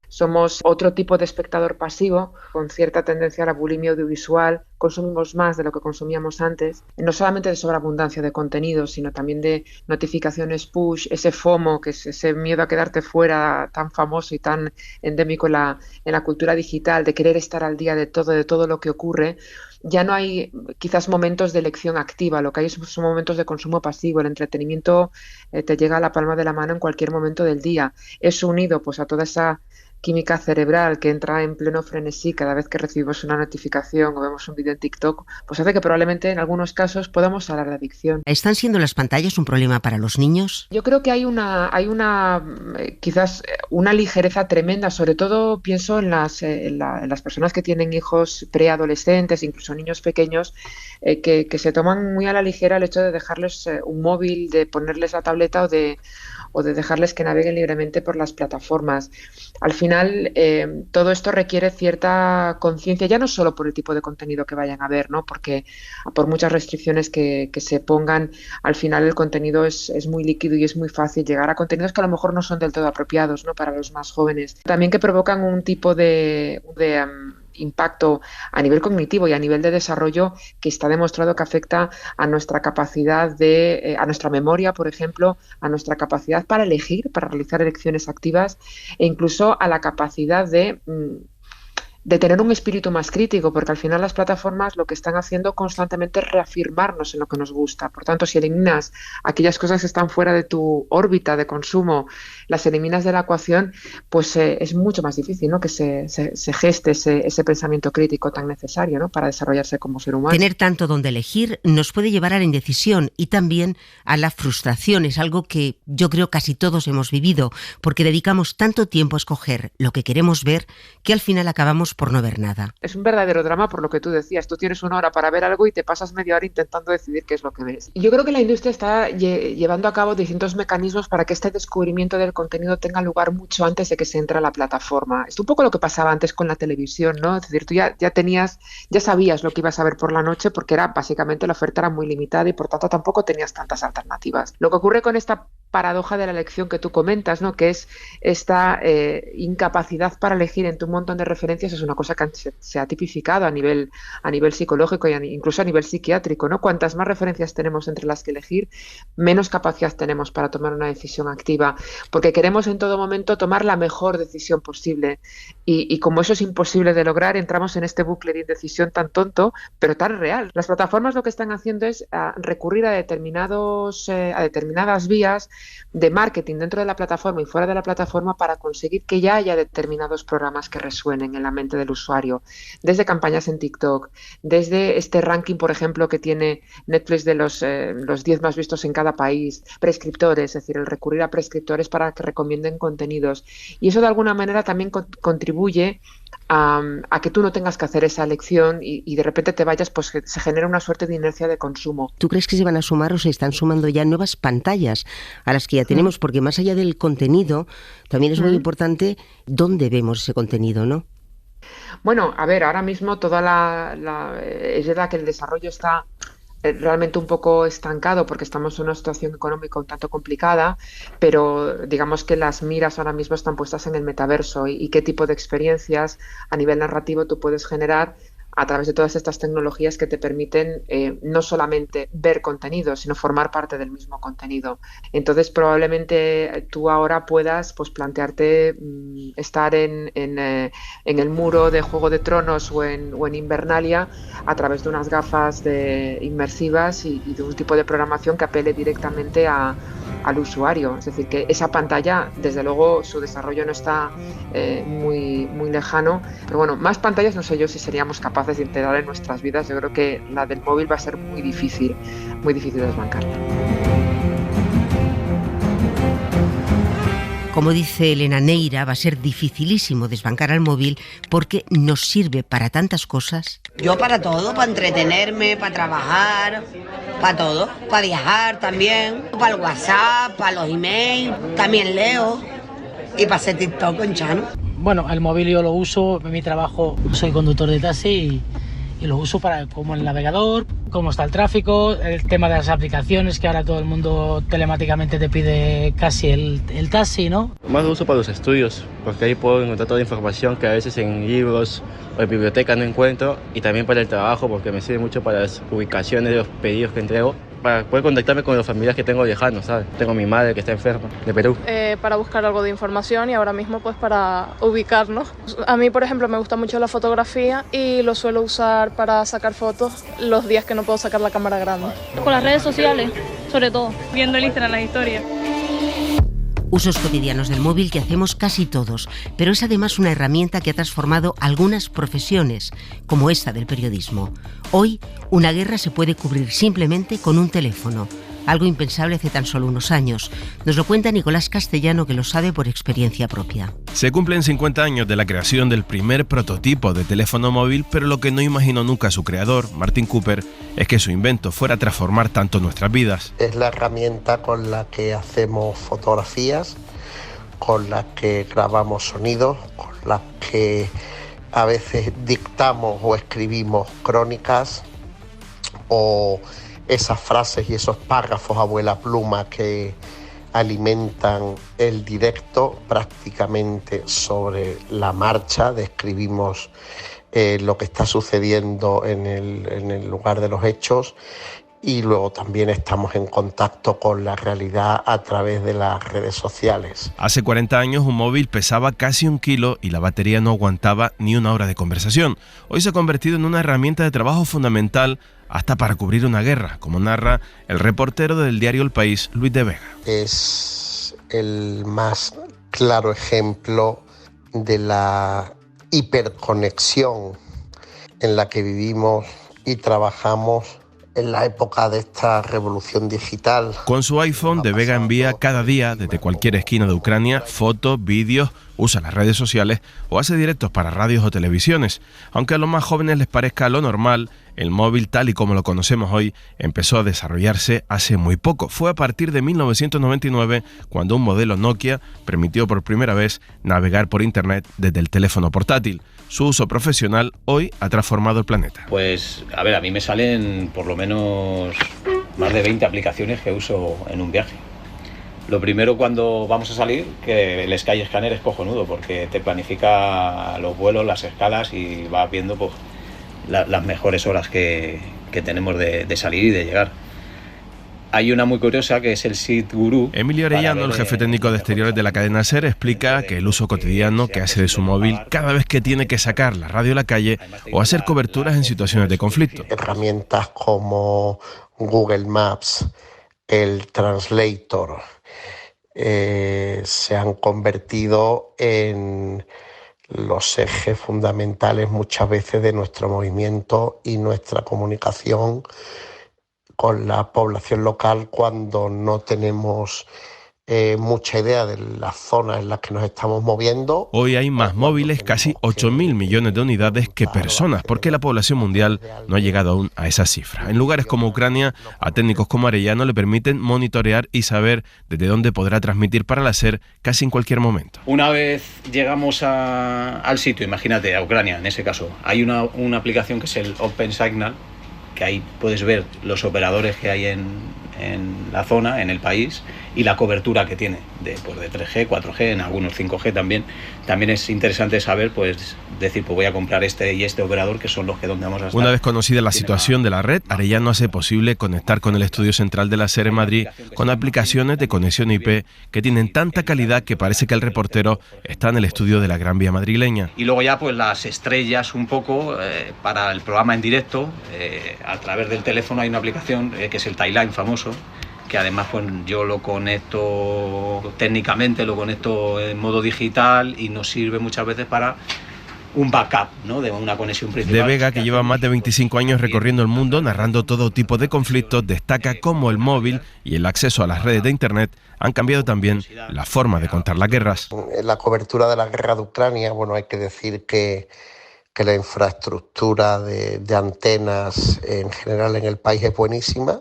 Somos otro tipo de espectador pasivo con cierta tendencia a la bulimia audiovisual, consumimos más de lo que consumíamos antes, no solamente de sobreabundancia de contenidos, sino también de notificaciones push, ese FOMO, que es ese miedo a quedarte fuera tan famoso y tan endémico en la cultura digital, de querer estar al día de todo lo que ocurre. Ya no hay quizás momentos de elección activa, lo que hay son momentos de consumo pasivo. El entretenimiento te llega a la palma de la mano en cualquier momento del día. Eso unido pues a toda esa química cerebral que entra en pleno frenesí cada vez que recibimos una notificación o vemos un vídeo en TikTok, pues hace que probablemente en algunos casos podamos hablar de adicción. ¿Están siendo las pantallas un problema para los niños? Yo creo que hay una quizás una ligereza tremenda, sobre todo pienso en las personas que tienen hijos preadolescentes, incluso niños pequeños, que se toman muy a la ligera el hecho de dejarles un móvil, de ponerles la tableta o de dejarles que naveguen libremente por las plataformas. Al final, todo esto requiere cierta conciencia, ya no solo por el tipo de contenido que vayan a ver, ¿no? Porque por muchas restricciones que se pongan, al final el contenido es muy líquido y es muy fácil llegar a contenidos que a lo mejor no son del todo apropiados, ¿no? Para los más jóvenes. También que provocan un tipo de impacto a nivel cognitivo y a nivel de desarrollo que está demostrado que afecta a nuestra capacidad a nuestra memoria, por ejemplo, a nuestra capacidad para elegir, para realizar elecciones activas e incluso a la capacidad de tener un espíritu más crítico, porque al final las plataformas lo que están haciendo constantemente es reafirmarnos en lo que nos gusta. Por tanto, si eliminas aquellas cosas que están fuera de tu órbita de consumo, las eliminas de la ecuación, pues es mucho más difícil, ¿no?, que se geste ese pensamiento crítico tan necesario, ¿no?, para desarrollarse como ser humano. Tener tanto donde elegir nos puede llevar a la indecisión y también a la frustración. Es algo que yo creo casi todos hemos vivido, porque dedicamos tanto tiempo a escoger lo que queremos ver que al final acabamos por no ver nada. Es un verdadero drama por lo que tú decías. Tú tienes 1 hora para ver algo y te pasas media hora intentando decidir qué es lo que ves. Y yo creo que la industria está llevando a cabo distintos mecanismos para que este descubrimiento del contenido tenga lugar mucho antes de que se entre a la plataforma. Es un poco lo que pasaba antes con la televisión, ¿no? Es decir, tú ya sabías lo que ibas a ver por la noche porque básicamente la oferta era muy limitada y por tanto tampoco tenías tantas alternativas. Lo que ocurre con esta paradoja de la elección que tú comentas, ¿no?, que es esta incapacidad para elegir entre un montón de referencias, es una cosa que se ha tipificado a nivel psicológico e incluso a nivel psiquiátrico, ¿no? Cuantas más referencias tenemos entre las que elegir, menos capacidad tenemos para tomar una decisión activa, porque queremos en todo momento tomar la mejor decisión posible y como eso es imposible de lograr, entramos en este bucle de indecisión tan tonto, pero tan real. Las plataformas lo que están haciendo es recurrir a determinadas vías de marketing dentro de la plataforma y fuera de la plataforma para conseguir que ya haya determinados programas que resuenen en la mente del usuario, desde campañas en TikTok, desde este ranking, por ejemplo, que tiene Netflix de los 10 más vistos en cada país, prescriptores, es decir, el recurrir a prescriptores para que recomienden contenidos. Y eso de alguna manera también contribuye a que tú no tengas que hacer esa elección y de repente te vayas, pues se genera una suerte de inercia de consumo. ¿Tú crees que se van a sumar o se están sumando ya nuevas pantallas a las que ya tenemos? Porque más allá del contenido, también es muy importante dónde vemos ese contenido, ¿no? Bueno, a ver, ahora mismo es verdad que el desarrollo está realmente un poco estancado porque estamos en una situación económica un tanto complicada, pero digamos que las miras ahora mismo están puestas en el metaverso y qué tipo de experiencias a nivel narrativo tú puedes generar a través de todas estas tecnologías que te permiten no solamente ver contenido, sino formar parte del mismo contenido. Entonces, probablemente tú ahora puedas pues plantearte estar en el muro de Juego de Tronos o en Invernalia a través de unas gafas inmersivas y de un tipo de programación que apele directamente al usuario. Es decir, que esa pantalla, desde luego, su desarrollo no está muy lejano. Pero bueno, más pantallas no sé yo si seríamos capaces de integrar en nuestras vidas. Yo creo que la del móvil va a ser muy difícil de desbancarla. Como dice Elena Neira, va a ser dificilísimo desbancar al móvil porque nos sirve para tantas cosas. Yo para todo, para entretenerme, para trabajar, para todo, para viajar también, para el WhatsApp, para los emails, también leo y para hacer TikTok con Chano. Bueno, el móvil yo lo uso, en mi trabajo soy conductor de taxi y lo uso como el navegador, cómo está el tráfico, el tema de las aplicaciones, que ahora todo el mundo telemáticamente te pide casi el taxi, ¿no? Más lo uso para los estudios, porque ahí puedo encontrar toda la información que a veces en libros o en biblioteca no encuentro, y también para el trabajo, porque me sirve mucho para las ubicaciones de los pedidos que entrego, para poder contactarme con los familiares que tengo lejanos, ¿sabes? Tengo a mi madre que está enferma, de Perú. Para buscar algo de información y ahora mismo pues para ubicarnos. A mí, por ejemplo, me gusta mucho la fotografía y lo suelo usar para sacar fotos los días que no puedo sacar la cámara grande. Con las redes sociales, sobre todo, viendo el Instagram, las historias. Usos cotidianos del móvil que hacemos casi todos, pero es además una herramienta que ha transformado algunas profesiones, como esta del periodismo. Hoy, una guerra se puede cubrir simplemente con un teléfono, algo impensable hace tan solo unos años. Nos lo cuenta Nicolás Castellano, que lo sabe por experiencia propia. Se cumplen 50 años de la creación del primer prototipo de teléfono móvil, pero lo que no imaginó nunca su creador, Martin Cooper, es que su invento fuera a transformar tanto nuestras vidas. Es la herramienta con la que hacemos fotografías, con la que grabamos sonidos, con la que a veces dictamos o escribimos crónicas o esas frases y esos párrafos abuela pluma que alimentan el directo prácticamente sobre la marcha. Describimos lo que está sucediendo en el lugar de los hechos, y luego también estamos en contacto con la realidad a través de las redes sociales. Hace 40 años un móvil pesaba casi 1 kilo y la batería no aguantaba ni 1 hora de conversación. Hoy se ha convertido en una herramienta de trabajo fundamental hasta para cubrir una guerra, como narra el reportero del diario El País, Luis de Vega. Es el más claro ejemplo de la hiperconexión en la que vivimos y trabajamos en la época de esta revolución digital. Con su iPhone, De Vega envía cada día, desde cualquier esquina de Ucrania, fotos, vídeos, usa las redes sociales o hace directos para radios o televisiones. Aunque a los más jóvenes les parezca lo normal, el móvil, tal y como lo conocemos hoy, empezó a desarrollarse hace muy poco. Fue a partir de 1999 cuando un modelo Nokia permitió por primera vez navegar por Internet desde el teléfono portátil. Su uso profesional hoy ha transformado el planeta. Pues, a ver, a mí me salen por lo menos más de 20 aplicaciones que uso en un viaje. Lo primero, cuando vamos a salir, que el Skyscanner es cojonudo porque te planifica los vuelos, las escalas y vas viendo pues, las mejores horas que tenemos de salir y de llegar. Hay una muy curiosa que es el Seat Guru. Emilio Arellano, el jefe técnico de exteriores de la cadena SER, explica que el uso cotidiano que hace de su móvil cada vez que tiene que sacar la radio a la calle o hacer coberturas en situaciones de conflicto. Herramientas como Google Maps, el Translator, se han convertido en los ejes fundamentales muchas veces de nuestro movimiento y nuestra comunicación con la población local cuando no tenemos mucha idea de las zonas en las que nos estamos moviendo. Hoy hay más móviles, casi 8.000 millones de unidades, que personas, porque la población mundial no ha llegado aún a esa cifra. En lugares como Ucrania, a técnicos como Arellano le permiten monitorear y saber desde dónde podrá transmitir para la SER casi en cualquier momento. Una vez llegamos al sitio, imagínate, a Ucrania en ese caso, hay una aplicación que es el OpenSignal, que ahí puedes ver los operadores que hay en la zona, en el país, y la cobertura que tiene de 3G, 4G, en algunos 5G también. También es interesante saber, pues decir, pues voy a comprar este y este operador, que son los que donde vamos a estar. Una vez conocida la situación de la red, Arellano hace posible conectar con el estudio central de la SER en Madrid con aplicaciones de conexión IP que tienen tanta calidad que parece que el reportero está en el estudio de la Gran Vía madrileña. Y luego ya pues las estrellas un poco para el programa en directo, a través del teléfono hay una aplicación que es el Timeline famoso, que además pues yo lo conecto técnicamente, lo conecto en modo digital y nos sirve muchas veces para un backup, ¿no?, de una conexión principal. De Vega, que lleva más de 25 años recorriendo el mundo narrando todo tipo de conflictos, destaca cómo el móvil y el acceso a las redes de Internet han cambiado también la forma de contar las guerras. En la cobertura de la guerra de Ucrania, bueno, hay que decir que la infraestructura de antenas en general en el país es buenísima,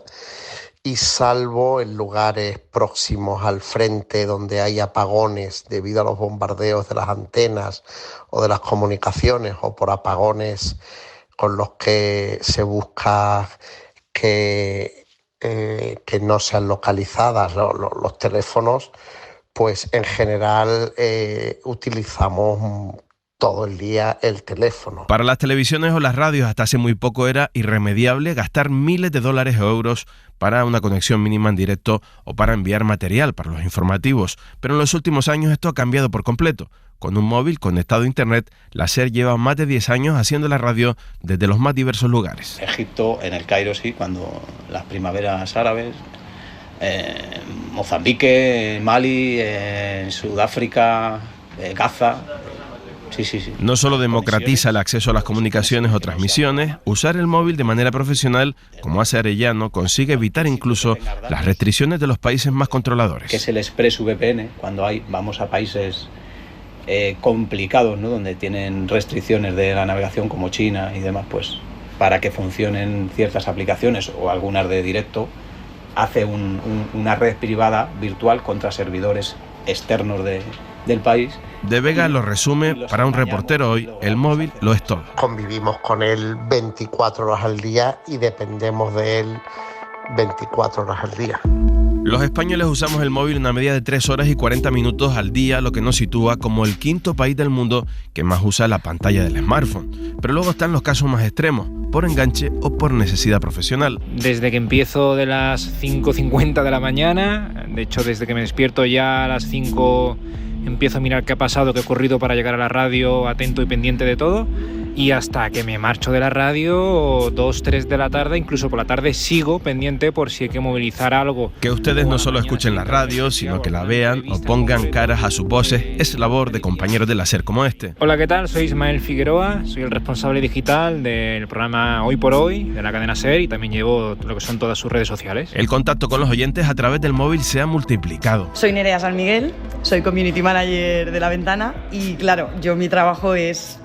y salvo en lugares próximos al frente donde hay apagones debido a los bombardeos de las antenas o de las comunicaciones, o por apagones con los que se busca que no sean localizadas los teléfonos, pues en general utilizamos todo el día el teléfono. Para las televisiones o las radios hasta hace muy poco era irremediable gastar miles de dólares o euros para una conexión mínima en directo o para enviar material para los informativos, pero en los últimos años esto ha cambiado por completo. Con un móvil conectado a Internet, la SER lleva más de 10 años haciendo la radio desde los más diversos lugares. Egipto, en el Cairo sí, cuando las primaveras árabes, Mozambique, Mali, Sudáfrica, Gaza. Sí. No solo democratiza el acceso a las comunicaciones o transmisiones, usar el móvil de manera profesional, como hace Arellano, consigue evitar incluso las restricciones de los países más controladores. Que es el ExpressVPN, cuando vamos a países complicados, ¿no?, donde tienen restricciones de la navegación como China y demás, pues para que funcionen ciertas aplicaciones o algunas de directo, hace una red privada virtual contra servidores externos del país. De Vega lo resume: para un reportero hoy, el móvil lo es todo. Convivimos con él 24 horas al día y dependemos de él 24 horas al día. Los españoles usamos el móvil una media de 3 horas y 40 minutos al día, lo que nos sitúa como el 5º país del mundo que más usa la pantalla del smartphone. Pero luego están los casos más extremos, por enganche o por necesidad profesional. Desde que empiezo de las 5:50 de la mañana, de hecho desde que me despierto ya a las 5 empiezo a mirar qué ha pasado, qué ha ocurrido para llegar a la radio, atento y pendiente de todo, y hasta que me marcho de la radio 2, 3 de la tarde, incluso por la tarde sigo pendiente por si hay que movilizar algo. Que ustedes no solo escuchen la radio, sino que la vean o pongan caras a sus voces es labor de compañeros del hacer como este. Hola, ¿qué tal? Soy Ismael Figueroa, soy el responsable digital del programa Hoy por Hoy, de la cadena SER, y también llevo lo que son todas sus redes sociales. El contacto con los oyentes a través del móvil se ha multiplicado. Soy Nerea San Miguel, soy community manager de La Ventana y claro, mi trabajo es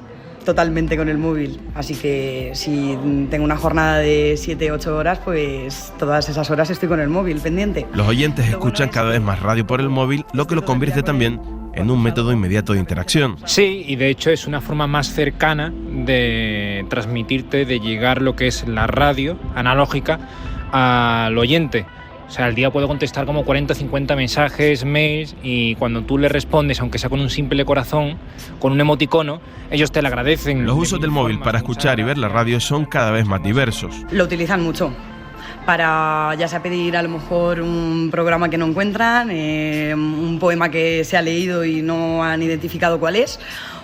totalmente con el móvil, así que si tengo una jornada de 7-8 horas, pues todas esas horas estoy con el móvil pendiente. Los oyentes escuchan cada vez más radio por el móvil, lo que lo convierte también en un método inmediato de interacción. Sí, y de hecho es una forma más cercana de transmitirte, de llegar lo que es la radio analógica al oyente. O sea, al día puedo contestar como 40 o 50 mensajes, mails, y cuando tú le respondes, aunque sea con un simple corazón, con un emoticono, ellos te lo agradecen. Los usos del móvil para escuchar y ver la radio son cada vez más diversos. Lo utilizan mucho para ya sea pedir a lo mejor un programa que no encuentran, un poema que se ha leído y no han identificado cuál es,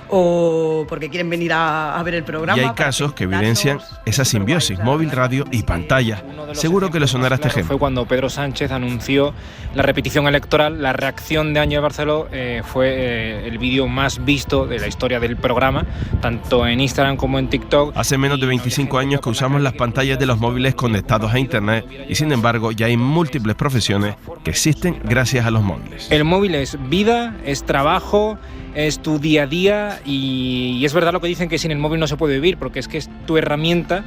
o porque quieren venir a ver el programa. Y hay casos que evidencian esa simbiosis móvil, radio y pantalla. Seguro que le sonará este ejemplo. Fue cuando Pedro Sánchez anunció la repetición electoral. La reacción de Ángel Barceló fue el vídeo más visto de la historia del programa, tanto en Instagram como en TikTok. Hace menos de 25 años que usamos las pantallas de los móviles conectados a Internet y sin embargo ya hay múltiples profesiones que existen gracias a los móviles. El móvil es vida, es trabajo, es tu día a día, y es verdad lo que dicen, que sin el móvil no se puede vivir, porque es que es tu herramienta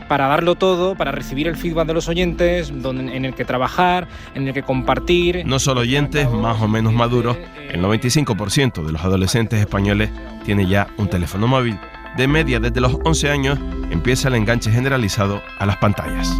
para darlo todo, para recibir el feedback de los oyentes, en el que trabajar, en el que compartir. No solo oyentes más o menos maduros, el 95% de los adolescentes españoles tiene ya un teléfono móvil. De media, desde los 11 años, empieza el enganche generalizado a las pantallas.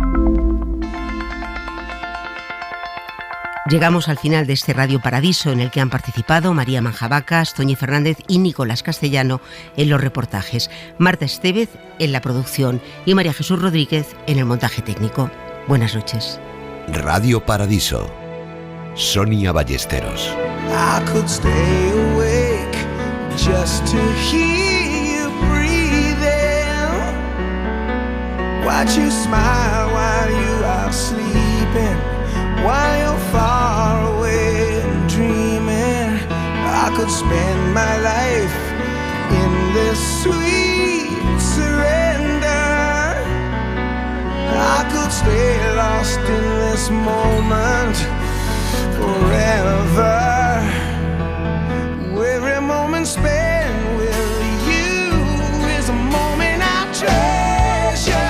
Llegamos al final de este Radio Paradiso, en el que han participado María Manjabacas, Toñi Fernández y Nicolás Castellano en los reportajes, Marta Estevez en la producción y María Jesús Rodríguez en el montaje técnico. Buenas noches. Radio Paradiso. Sonia Ballesteros. I could stay awake just to hear you breathing. Watch you smile while you are sleeping. While you're far away and dreaming, I could spend my life in this sweet surrender. I could stay lost in this moment forever. Every moment spent with you is a moment I treasure.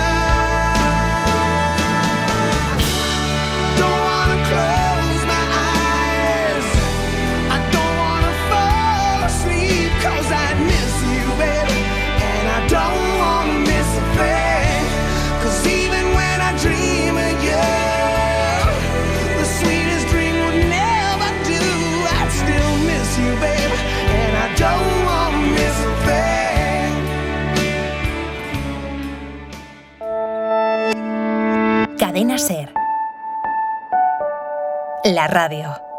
Cadena SER. La radio.